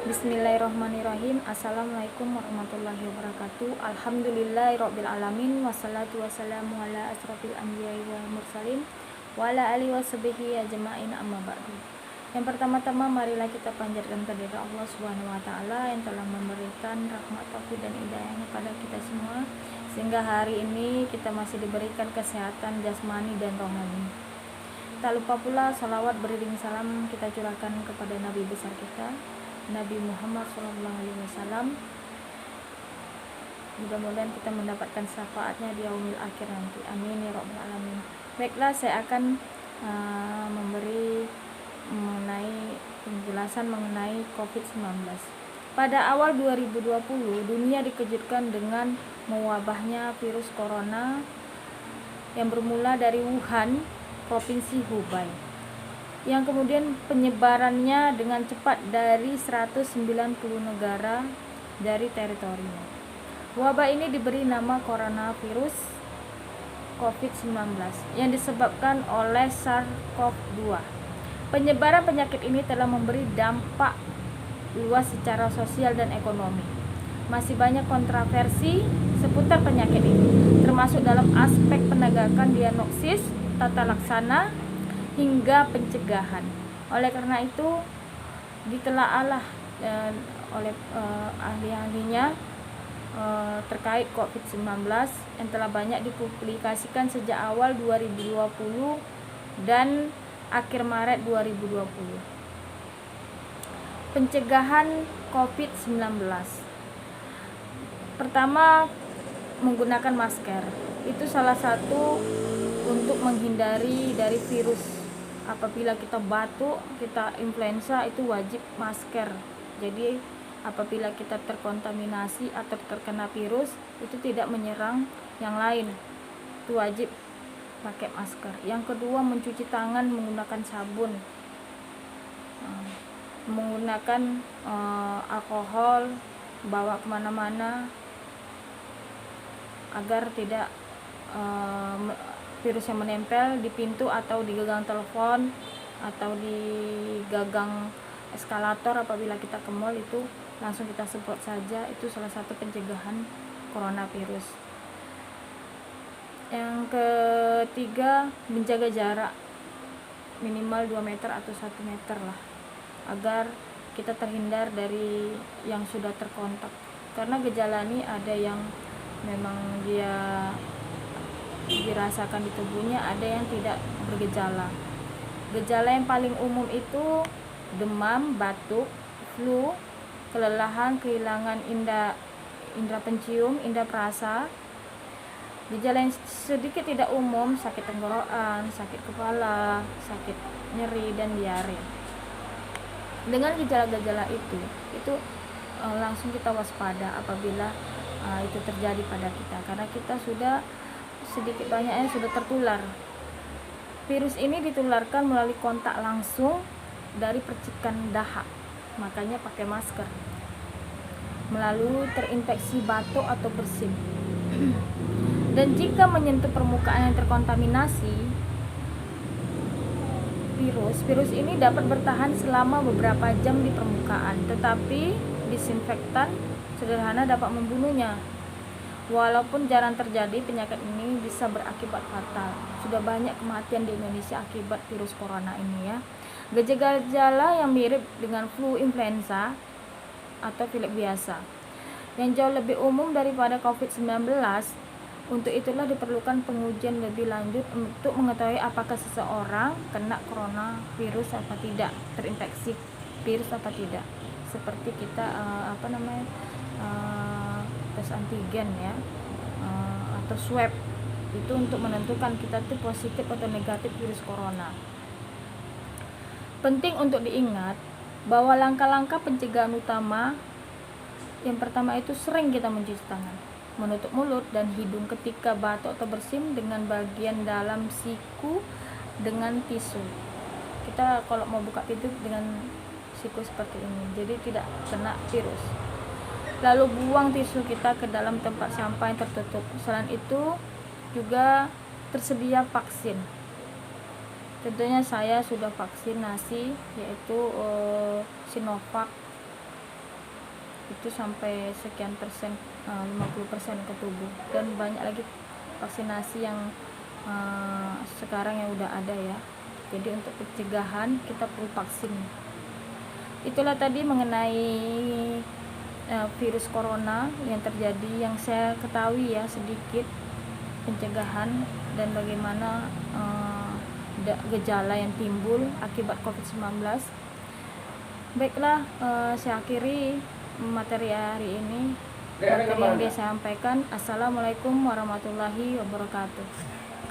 Bismillahirrahmanirrahim. Assalamualaikum warahmatullahi wabarakatuh. Alhamdulillahirabbil alamin wassalatu wassalamu ala asrofil anbiya'i wal mursalin wa ala alihi washabihi ajma'in amma ba'du. Yang pertama-tama marilah kita panjatkan kehadirat Allah Subhanahu wa taala yang telah memberikan rahmat taufik dan hidayahnya pada kita semua sehingga hari ini kita masih diberikan kesehatan jasmani dan rohani. Tak lupa pula salawat beriring salam kita curahkan kepada Nabi besar kita Nabi Muhammad SAW. Mudah-mudahan kita mendapatkan syafaatnya di yaumil akhir nanti. Amin ya rabbal alamin. Baiklah, saya akan memberi penjelasan mengenai COVID-19. Pada awal 2020, dunia dikejutkan dengan mewabahnya virus corona yang bermula dari Wuhan, Provinsi Hubei, yang kemudian penyebarannya dengan cepat dari 190 negara dari teritorinya. Wabah ini diberi nama coronavirus COVID-19 yang disebabkan oleh SARS-CoV-2. Penyebaran penyakit ini telah memberi dampak luas secara sosial dan ekonomi. Masih banyak kontroversi seputar penyakit ini, termasuk dalam aspek penegakan diagnosis, tata laksana, hingga pencegahan. Oleh karena itu ditelaahlah oleh ahli-ahlinya terkait COVID-19 yang telah banyak dipublikasikan sejak awal 2020 dan akhir Maret 2020. Pencegahan COVID-19. Pertama, menggunakan masker. Itu salah satu untuk menghindari dari virus. Apabila kita batuk, kita influenza, itu wajib masker. Jadi apabila kita terkontaminasi atau terkena virus, itu tidak menyerang yang lain, itu wajib pakai masker. Yang kedua, mencuci tangan menggunakan sabun, menggunakan alkohol, bawa kemana-mana agar tidak virus yang menempel di pintu atau di gagang telepon atau di gagang eskalator. Apabila kita ke mall, itu langsung kita semprot saja. Itu salah satu pencegahan coronavirus. Yang ketiga, menjaga jarak minimal 2 meter atau 1 meter lah, agar kita terhindar dari yang sudah terkontak. Karena gejala ini ada yang memang dia dirasakan di tubuhnya, ada yang tidak bergejala. Gejala yang paling umum itu demam, batuk, flu, kelelahan, kehilangan indera pencium, indera perasa. Gejala yang sedikit tidak umum, sakit tenggorokan, sakit kepala, sakit nyeri, dan diare. Dengan gejala-gejala itu langsung kita waspada apabila itu terjadi pada kita, karena kita sudah sedikit banyaknya sudah tertular. Virus ini ditularkan melalui kontak langsung dari percikan dahak, makanya pakai masker. Melalui terinfeksi batuk atau bersin. Dan jika menyentuh permukaan yang terkontaminasi virus ini dapat bertahan selama beberapa jam di permukaan, tetapi disinfektan sederhana dapat membunuhnya. Walaupun jarang terjadi, penyakit ini bisa berakibat fatal. Sudah banyak kematian di Indonesia akibat virus corona ini ya. Gejala yang mirip dengan flu influenza atau pilek biasa, yang jauh lebih umum daripada COVID-19. Untuk itulah diperlukan pengujian lebih lanjut untuk mengetahui apakah seseorang kena coronavirus apa tidak, terinfeksi virus apa tidak. Seperti kita tes antigen ya, atau swab, itu untuk menentukan kita itu positif atau negatif virus corona. Penting untuk diingat bahwa langkah-langkah pencegahan utama, yang pertama itu sering kita mencuci tangan, menutup mulut dan hidung ketika batuk atau bersin dengan bagian dalam siku dengan tisu. Kita kalau mau buka pintu dengan siku seperti ini, jadi tidak kena virus. Lalu buang tisu kita ke dalam tempat sampah yang tertutup. Selain itu juga tersedia vaksin. Tentunya saya sudah vaksinasi, yaitu Sinovac itu sampai sekian persen, 50% ke tubuh. Dan banyak lagi vaksinasi yang sekarang yang udah ada ya. Jadi untuk pencegahan kita perlu vaksin. Itulah tadi mengenai virus corona yang terjadi, yang saya ketahui ya, sedikit pencegahan dan bagaimana gejala yang timbul akibat COVID-19. Baiklah, saya akhiri materi hari ini. Materi yang saya sampaikan. Assalamualaikum warahmatullahi wabarakatuh.